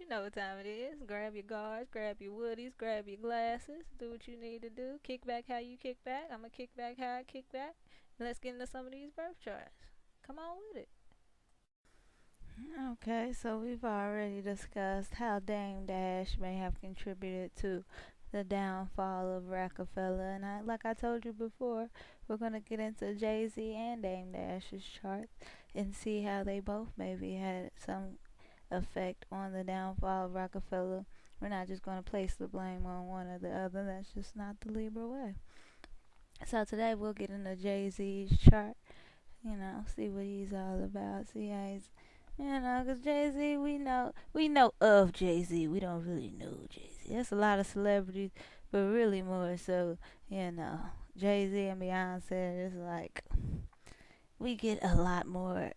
You know what time it is. Grab your guards, grab your woodies, grab your glasses, do what you need to do. Kick back how you kick back. I'm going to kick back how I kick back. And let's get into some of these birth charts. Come on with it. Okay, so we've already discussed how Dame Dash may have contributed to the downfall of Rockefeller, and like I told you before, we're gonna get into Jay Z and Dame Dash's charts and see how they both maybe had some effect on the downfall of Rockefeller. We're not just gonna place the blame on one or the other. That's just not the Libra way. So today we'll get into Jay Z's chart. See what he's all about. See how he's cause Jay Z, we know of Jay Z. We don't really know Jay Z. There's a lot of celebrities, but really more so, Jay Z and Beyonce. It's like we get a lot more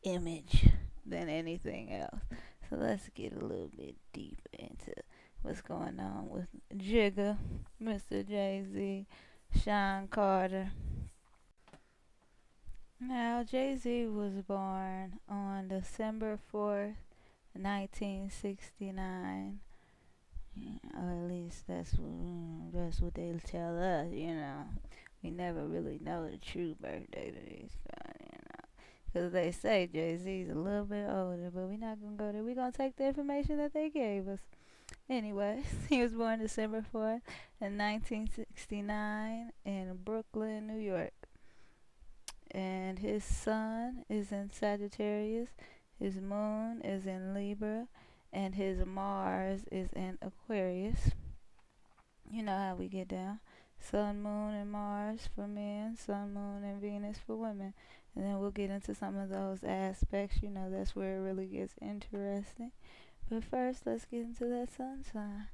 image than anything else. So let's get a little bit deeper into what's going on with Jigga, Mr. Jay Z, Sean Carter. Now, Jay Z was born on December 4th, 1969. Or at least that's what they tell us, We never really know the true birthday of these guys. Because they say Jay Z's a little bit older, but we're not going to go there. We're going to take the information that they gave us. Anyways, he was born December 4th in 1969 in Brooklyn, New York. And his sun is in Sagittarius, his moon is in Libra, and his Mars is in Aquarius. You know how we get down. Sun, moon, and Mars for men, sun, moon, and Venus for women. And then we'll get into some of those aspects. That's where it really gets interesting. But first, let's get into that sun sign.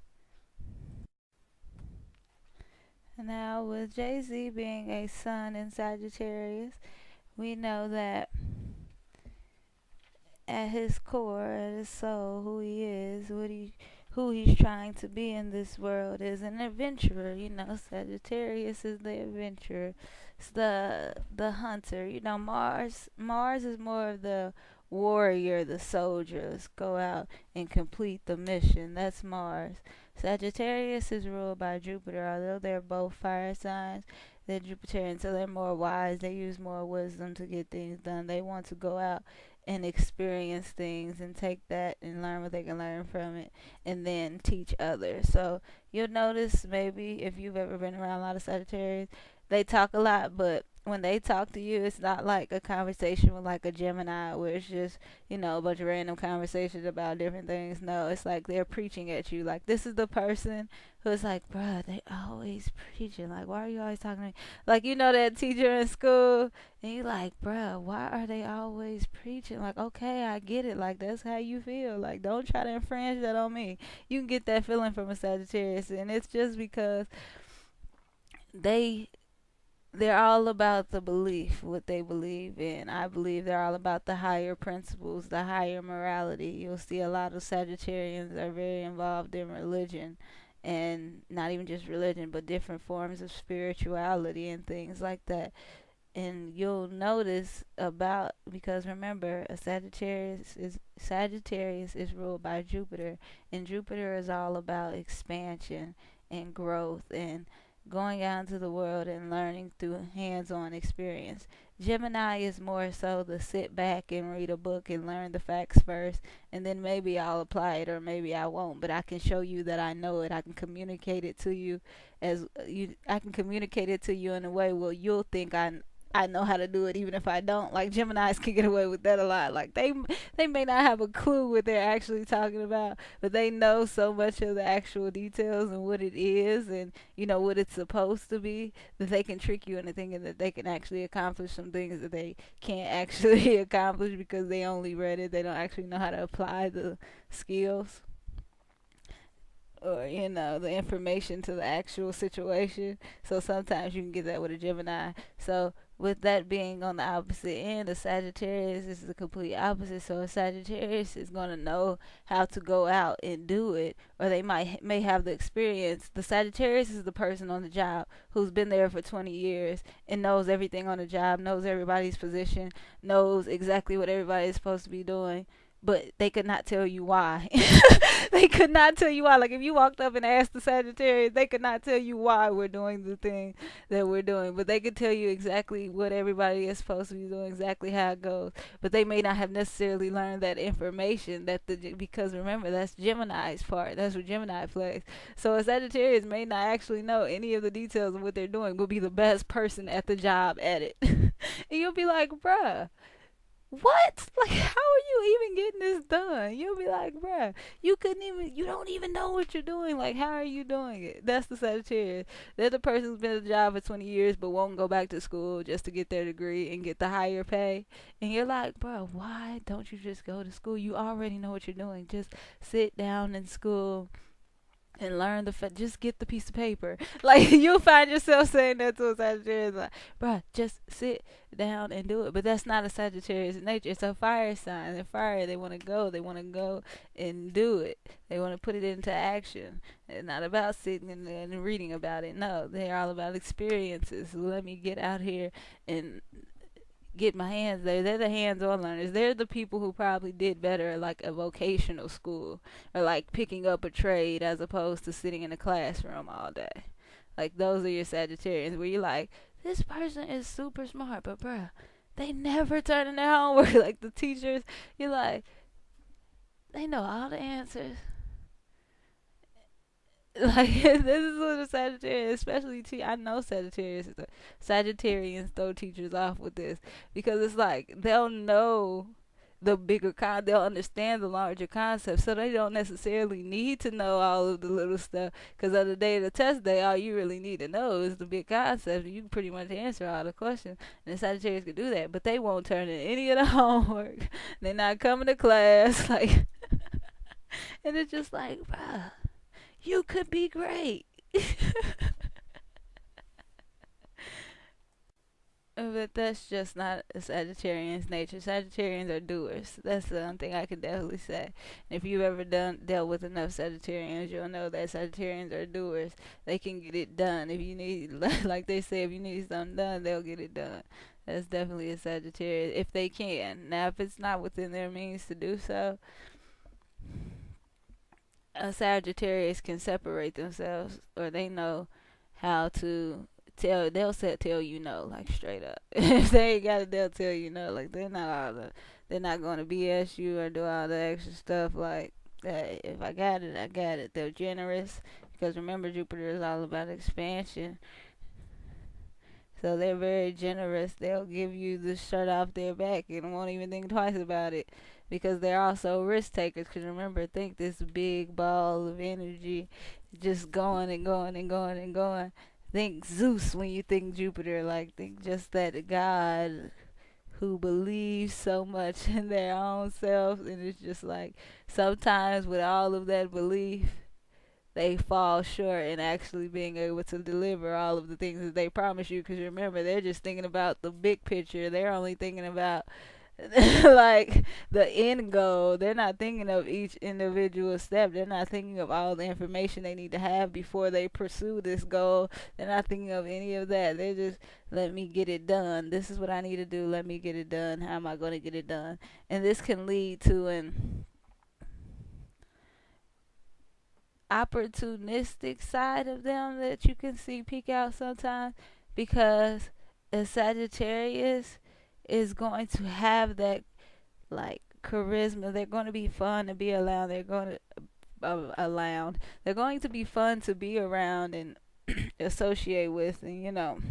Now, with Jay Z being a sun in Sagittarius, we know that at his core, at his soul, who he is, who he's trying to be in this world is an adventurer. Sagittarius is the adventurer. It's the hunter. Mars is more of the warrior, the soldier. Let's go out and complete the mission. That's Mars. Sagittarius is ruled by Jupiter, although they're both fire signs. They're Jupiterian, so they're more wise. They use more wisdom to get things done. They want to go out and experience things and take that and learn what they can learn from it and then teach others. So you'll notice maybe if you've ever been around a lot of Sagittarius, they talk a lot, but when they talk to you, it's not like a conversation with like a Gemini where it's just, a bunch of random conversations about different things. No, it's like they're preaching at you. Like, this is the person who's like, bruh, they always preaching. Like, why are you always talking to me? Like, that teacher in school, and you're like, bruh, why are they always preaching? Like, okay, I get it. Like, that's how you feel. Like, don't try to infringe that on me. You can get that feeling from a Sagittarius, and it's just because they're all about the belief, what they believe in. I believe they're all about the higher principles, the higher morality. You'll see a lot of Sagittarians are very involved in religion, and not even just religion, but different forms of spirituality and things like that. And you'll notice because remember, Sagittarius is ruled by Jupiter, and Jupiter is all about expansion and growth and going out into the world and learning through hands-on experience. Gemini is more so the sit back and read a book and learn the facts first, and then maybe I'll apply it or maybe I won't, but I can show you that I know it. I can communicate it to you in a way where you'll think I know how to do it even if I don't. Like, Geminis can get away with that a lot. Like, they may not have a clue what they're actually talking about, but they know so much of the actual details and what it is and what it's supposed to be, that they can trick you into thinking that they can actually accomplish some things that they can't actually accomplish because they only read it. They don't actually know how to apply the skills or the information to the actual situation. So sometimes you can get that with a Gemini. So with that being on the opposite end, a Sagittarius is the complete opposite. So a Sagittarius is going to know how to go out and do it, or they may have the experience. The Sagittarius is the person on the job who's been there for 20 years and knows everything on the job, knows everybody's position, knows exactly what everybody is supposed to be doing. but they could not tell you why. They could not tell you why. Like if you walked up and asked the Sagittarius, they could not tell you why we're doing the thing that we're doing, but they could tell you exactly what everybody is supposed to be doing, exactly how it goes. But they may not have necessarily learned that information because remember that's Gemini's part. That's what Gemini plays. So a Sagittarius may not actually know any of the details of what they're doing, but be the best person at the job at it. And you'll be like, bruh, what? Like, how are you even getting this done? You'll be like, bruh, you don't even know what you're doing. Like, how are you doing it? That's the Sagittarius. They're the person who's been at the job for 20 years but won't go back to school just to get their degree and get the higher pay. And you're like, bruh, why don't you just go to school? You already know what you're doing. Just sit down in school and learn just get the piece of paper. Like you'll find yourself saying that to a Sagittarius, like, bruh, just sit down and do it. But that's not a Sagittarius nature. It's a fire sign. They're fire. They want to go and do it. They want to put it into action. It's not about sitting and reading about it. No, they're all about experiences. Let me get out here and get my hands there. They're the hands-on learners. They're the people who probably did better at like a vocational school or like picking up a trade as opposed to sitting in a classroom all day. Like those are your Sagittarians where you're like, this person is super smart, but bruh, they never turn in their homework. Like the teachers, you're like, they know all the answers. Like this is what the Sagittarius, especially I know Sagittarians throw teachers off with this because it's like they'll know the bigger they'll understand the larger concept, so they don't necessarily need to know all of the little stuff. Because on the day of the test day, all you really need to know is the big concept. You can pretty much answer all the questions, and the Sagittarius can do that, but they won't turn in any of the homework. They're not coming to class, like, and it's just like, bruh, you could be great. But that's just not a Sagittarian's nature. Sagittarians are doers. That's the one thing I can definitely say. And if you've ever dealt with enough Sagittarians, you'll know that Sagittarians are doers. They can get it done. If you need, like they say, if you need something done, they'll get it done. That's definitely a Sagittarius if they can. Now, if it's not within their means to do so, a Sagittarius can separate themselves, or they know how to tell you no, like straight up. If they ain't got it, they'll tell you no. Like they're not going to BS you or do all the extra stuff. Like if I got it, I got it. They're generous because remember Jupiter is all about expansion. So they're very generous. They'll give you the shirt off their back and won't even think twice about it because they're also risk takers. Because remember, think this big ball of energy just going and going and going and going. Think Zeus when you think Jupiter. Like, think just that God who believes so much in their own selves. And it's just like sometimes with all of that belief, they fall short in actually being able to deliver all of the things that they promise you. Because remember, they're just thinking about the big picture. They're only thinking about like the end goal. They're not thinking of each individual step. They're not thinking of all the information they need to have before they pursue this goal. They're not thinking of any of that. They're just, let me get it done. This is what I need to do. Let me get it done. How am I going to get it done? And this can lead to an opportunistic side of them that you can see peek out sometimes, because a Sagittarius is going to have that like charisma. They're going to be fun to be around. They're going to be fun to be around and associate with, and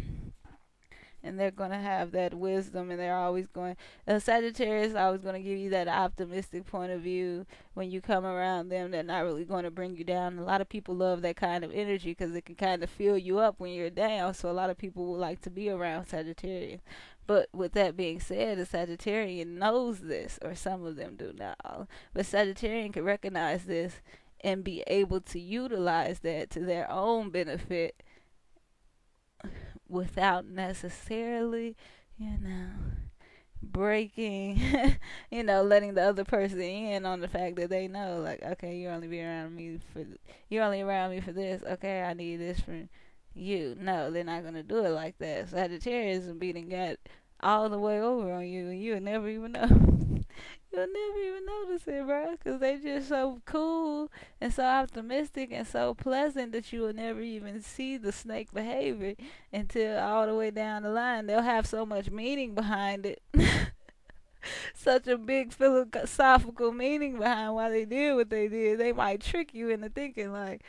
and they're going to have that wisdom, and they're always going, a Sagittarius is always going to give you that optimistic point of view when you come around them. They're not really going to bring you down. A lot of people love that kind of energy because it can kind of fill you up when you're down, so a lot of people would like to be around Sagittarius. But with that being said, a Sagittarian knows this, or some of them do not. But Sagittarian can recognize this and be able to utilize that to their own benefit without necessarily, breaking, letting the other person in on the fact that they know, like, okay, you're only around me for this. Okay, I need this from you. No, they're not gonna do it like that. Sagittarius is beating God all the way over on you, and you would never even know. You'll never even notice it, bro, because they just so cool and so optimistic and so pleasant that you will never even see the snake behavior until all the way down the line. They'll have so much meaning behind it. Such a big philosophical meaning behind why they did what they did. They might trick you into thinking like,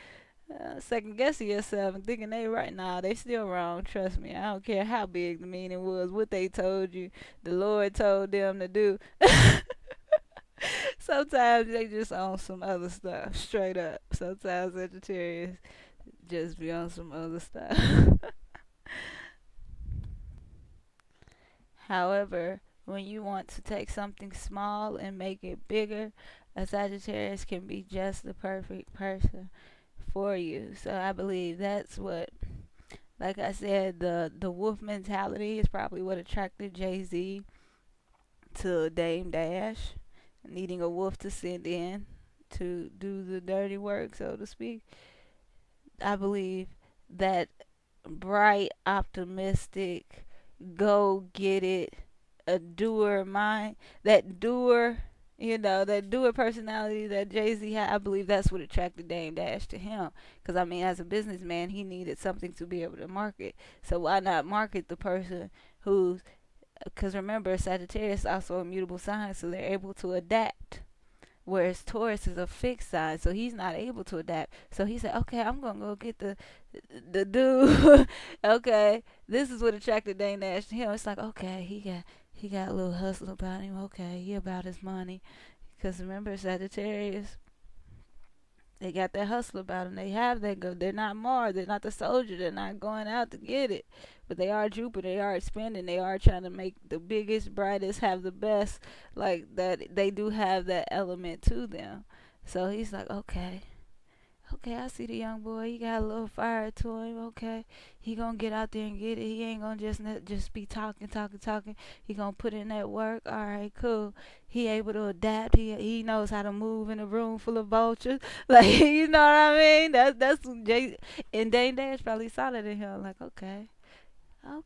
second guessing yourself and thinking they right. Nah, they still wrong. Trust me. I don't care how big the meaning was, what they told you, the Lord told them to do. Sometimes they just on some other stuff, straight up. Sometimes Sagittarius just be on some other stuff. However, when you want to take something small and make it bigger, a Sagittarius can be just the perfect person for you. So I believe that's what, like I said, the wolf mentality is probably what attracted Jay-Z to Dame Dash, needing a wolf to send in to do the dirty work, so to speak. I believe that bright, optimistic, go get it, a doer mind, that doer, that doer personality that Jay Z had. I believe that's what attracted Dame Dash to him. Because, I mean, as a businessman, he needed something to be able to market. So, why not market the person who's, because remember, Sagittarius is also a mutable sign, so they're able to adapt. Whereas Taurus is a fixed sign, so he's not able to adapt. So he said, "Okay, I'm gonna go get the dude." Okay, this is what attracted Dane Nash to him. It's like, okay, he got a little hustle about him. Okay, he about his money. Because remember, Sagittarius, they got that hustle about them. They have that go. They're not Mars. They're not the soldier. They're not going out to get it. But they are Jupiter. They are expanding. They are trying to make the biggest, brightest, have the best. Like that. They do have that element to them. So he's like, okay. Okay, I see the young boy. He got a little fire to him. Okay, he gonna get out there and get it. He ain't gonna just be talking. He gonna put in that work. All right, cool. He able to adapt. He knows how to move in a room full of vultures. Like you know what I mean? That's Jay and Dane Dash probably saw that in him. Like okay, all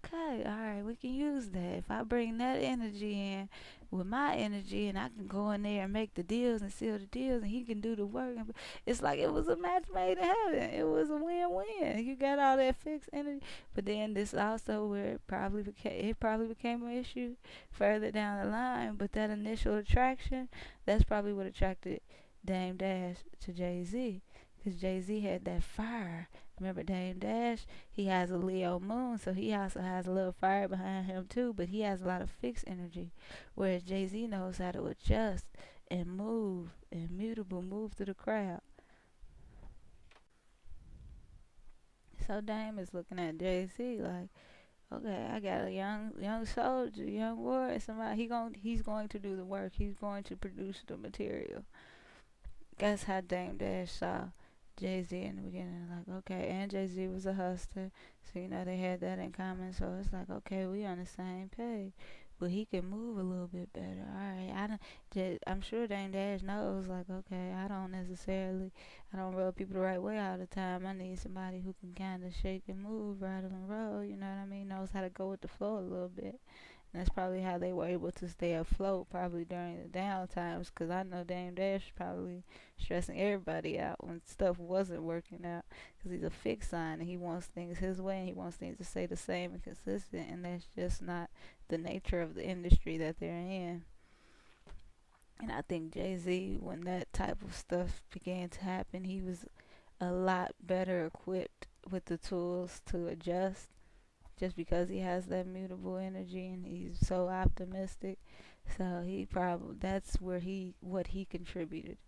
right, we can use that. If I bring that energy in with my energy, and I can go in there and make the deals and seal the deals, and he can do the work. It's like it was a match made in heaven. It was a win-win. You got all that fixed energy, but then this also where it probably became an issue further down the line. But that initial attraction, that's probably what attracted Dame Dash to Jay Z, because Jay Z had that fire. Remember Dame Dash? He has a Leo moon, so he also has a little fire behind him too, but he has a lot of fixed energy. Whereas Jay-Z knows how to adjust and move and move through the crowd. So Dame is looking at Jay-Z like, okay, I got a young soldier, young warrior, somebody he's going to do the work. He's going to produce the material. That's how Dame Dash saw Jay-Z in the beginning. Like, okay, and Jay-Z was a hustler, so they had that in common. So it's like, okay, we on the same page, but he can move a little bit better. All right, I'm sure Dame Dash knows. Like, okay, I don't rub people the right way all the time. I need somebody who can kind of shake and move, rattle and roll. You know what I mean? Knows how to go with the flow a little bit. And that's probably how they were able to stay afloat, probably during the down times. Because I know Dame Dash probably stressing everybody out when stuff wasn't working out. Because he's a fixed sign and he wants things his way and he wants things to stay the same and consistent. And that's just not the nature of the industry that they're in. And I think Jay-Z, when that type of stuff began to happen, he was a lot better equipped with the tools to adjust, just because he has that mutable energy and he's so optimistic. So that's what he contributed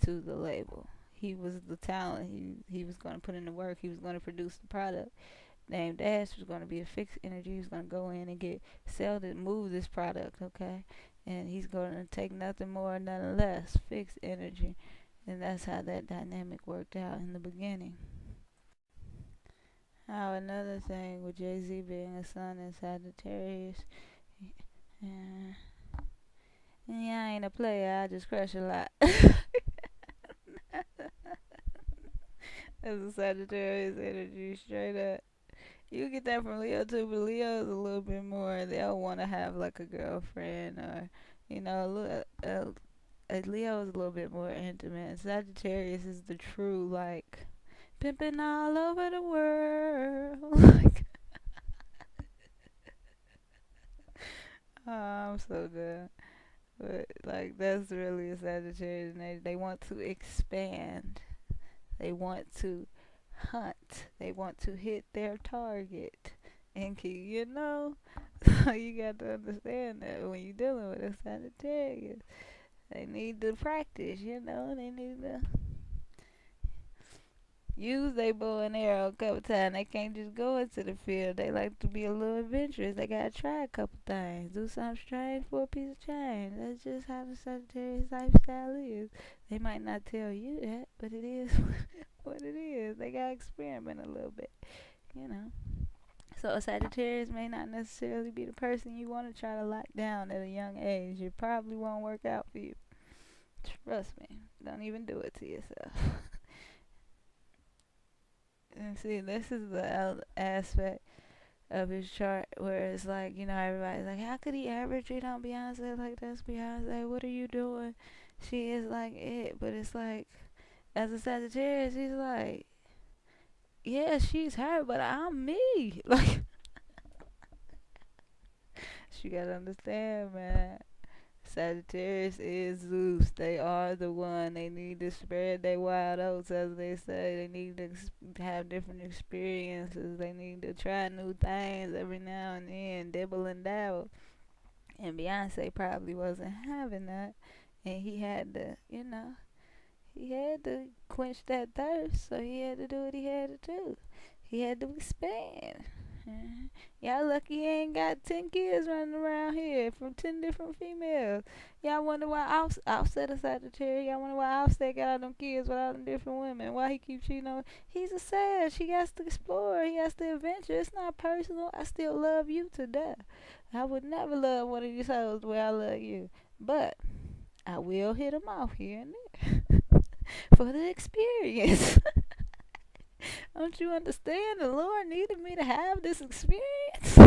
to the label. He was the talent. He was going to put in the work. He was going to produce the product. Dame Dash was going to be a fixed energy. He was going to go in and sell it, move this product, okay? And he's going to take nothing more, nothing less, fixed energy. And that's how that dynamic worked out in the beginning. Oh, another thing with Jay-Z being a sun in Sagittarius, yeah, I ain't a player. I just crush a lot. That's a Sagittarius energy, straight up. You get that from Leo too, but Leo is a little bit more. They'll want to have like a girlfriend or You know, Leo is a little bit more intimate. Sagittarius is the true, like, pimping all over the world. Like, oh, I'm so good. But, like, that's really a Sagittarius. And they want to expand. They want to hunt. They want to hit their target. And keep, you know, so you got to understand that when you're dealing with a Sagittarius, they need to practice, you know, they need to use their bow and arrow a couple times. They can't just go into the field. They like to be a little adventurous. They gotta try a couple things. Do something strange for a piece of change. That's just how the Sagittarius lifestyle is. They might not tell you that, but it is what it is. They gotta experiment a little bit, you know. So a Sagittarius may not necessarily be the person you want to try to lock down at a young age. It probably won't work out for you. Trust me. Don't even do it to yourself. And see, this is the aspect of his chart where it's like, you know, everybody's like, how could he ever treat on Beyonce like that's Beyonce? What are you doing? She is like it. But it's like, as a Sagittarius, he's like, yeah, she's her, but I'm me. Like, you gotta understand, man. Sagittarius is Zeus. They are the one. They need to spread their wild oats, as they say. They need to have different experiences. They need to try new things every now and then, dibble and dabble. And Beyonce probably wasn't having that. And he had to, you know, he had to quench that thirst. So he had to do what he had to do. He had to expand. Y'all lucky he ain't got 10 kids running around here from 10 different females. Y'all wonder why Offset a Sagittarius. Y'all wonder why Offset got all them kids with all them different women. Why he keep cheating on. He's a Sag. He has to explore. He has to adventure. It's not personal. I still love you to death. I would never love one of these hoes the way I love you. But I will hit them off here and there for the experience. Don't you understand? The Lord needed me to have this experience.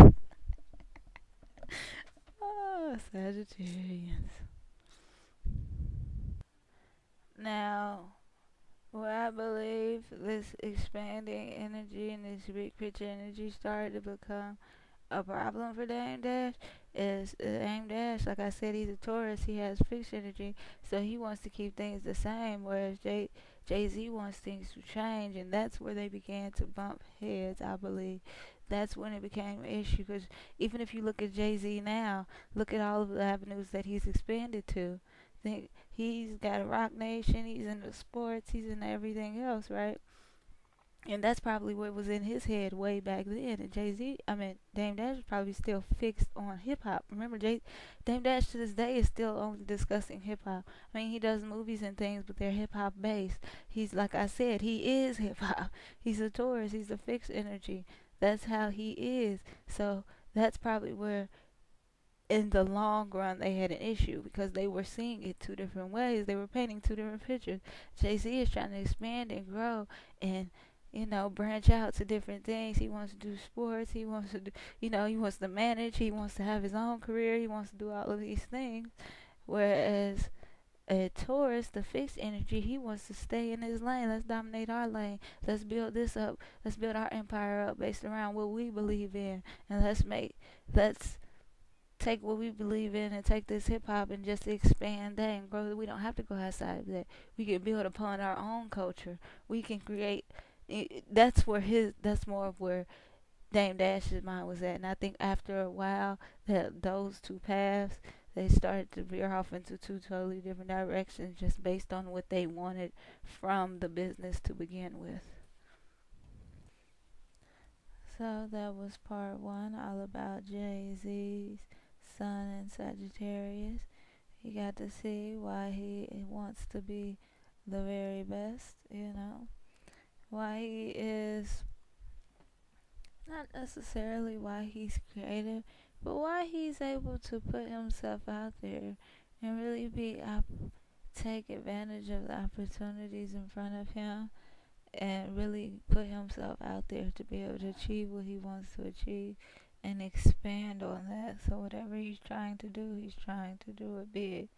Oh, Sagittarians. Now, what I believe this expanding energy and this big picture energy started to become a problem for Dame Dash is Dame Dash, like I said, he's a Taurus. He has fixed energy, so he wants to keep things the same, whereas Jay-Z wants things to change, and that's where they began to bump heads, I believe. That's when it became an issue, because even if you look at Jay-Z now, look at all of the avenues that he's expanded to. Think he's got a Rock Nation, he's into sports, he's into everything else, right? And that's probably what was in his head way back then. And Dame Dash was probably still fixed on hip hop. Remember, Dame Dash to this day is still only discussing hip hop. I mean, he does movies and things, but they're hip hop based. He's, like I said, he is hip hop. He's a Taurus. He's a fixed energy. That's how he is. So that's probably where, in the long run, they had an issue because they were seeing it two different ways. They were painting two different pictures. Jay-Z is trying to expand and grow and, you know, branch out to different things. He wants to do sports. He wants to do, you know, he wants to manage. He wants to have his own career. He wants to do all of these things. Whereas a Taurus, the fixed energy, he wants to stay in his lane. Let's dominate our lane. Let's build this up. Let's build our empire up based around what we believe in. And let's take what we believe in and take this hip hop and just expand that and grow. We don't have to go outside of that. We can build upon our own culture. We can create. That's more of where Dame Dash's mind was at. And I think after a while, that those two paths, they started to veer off into two totally different directions, just based on what they wanted from the business to begin with. So that was part one, all about Jay-Z's Sun and Sagittarius. You got to see why he wants to be the very best, you know. Why he is, not necessarily why he's creative, but why he's able to put himself out there and really take advantage of the opportunities in front of him and really put himself out there to be able to achieve what he wants to achieve. and expand on that. So whatever he's trying to do, he's trying to do it big.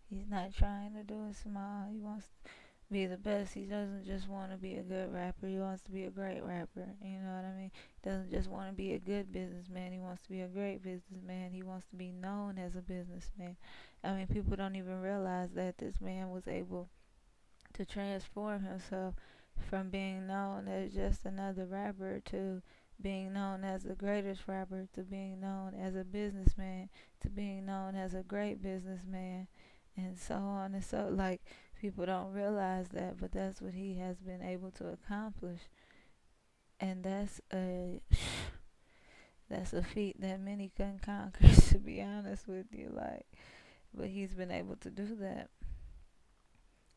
He's not trying to do it small. He wants to be the best. He doesn't just want to be a good rapper. He wants to be a great rapper. You know what I mean? He doesn't just want to be a good businessman. He wants to be a great businessman. He wants to be known as a businessman. I mean, people don't even realize that this man was able to transform himself from being known as just another rapper to being known as the greatest rapper, to being known as a businessman, to being known as a great businessman, and so on and so, like, people don't realize that, but that's what he has been able to accomplish. And that's a feat that many couldn't conquer, to be honest with you, like, but he's been able to do that.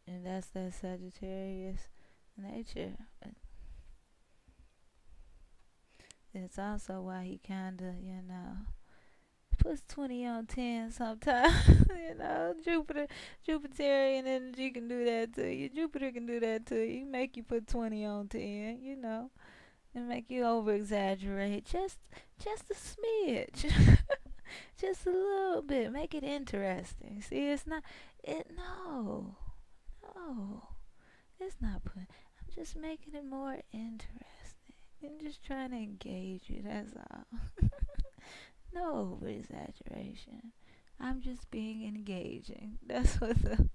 And that's that Sagittarius nature. It's also why he kinda, puts 20 on 10 sometimes. Jupiterian energy can do that to you. Jupiter can do that to you. Make you put 20 on 10, and make you over exaggerate just a smidge. Just a little bit. Make it interesting. See, it's not, no, it's not putting, I'm just making it more interesting. I'm just trying to engage you, that's all. No over exaggeration. I'm just being engaging. That's what the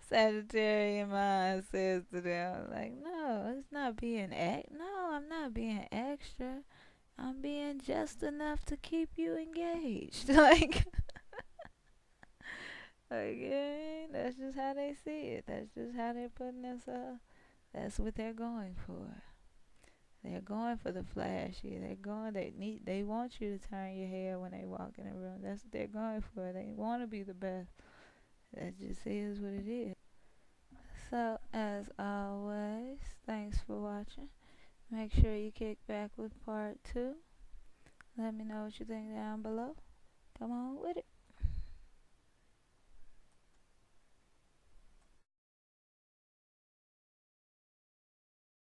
Sagittarian mind says to them. Like, no, it's not being no, I'm not being extra. I'm being just enough to keep you engaged. Yeah, that's just how they see it. That's just how they're putting themselves. That's what they're going for. They're going for the flashy. They want you to turn your head when they walk in the room. That's what they're going for. They want to be the best. That just is what it is. So, as always, thanks for watching. Make sure you kick back with part 2. Let me know what you think down below. Come on with it.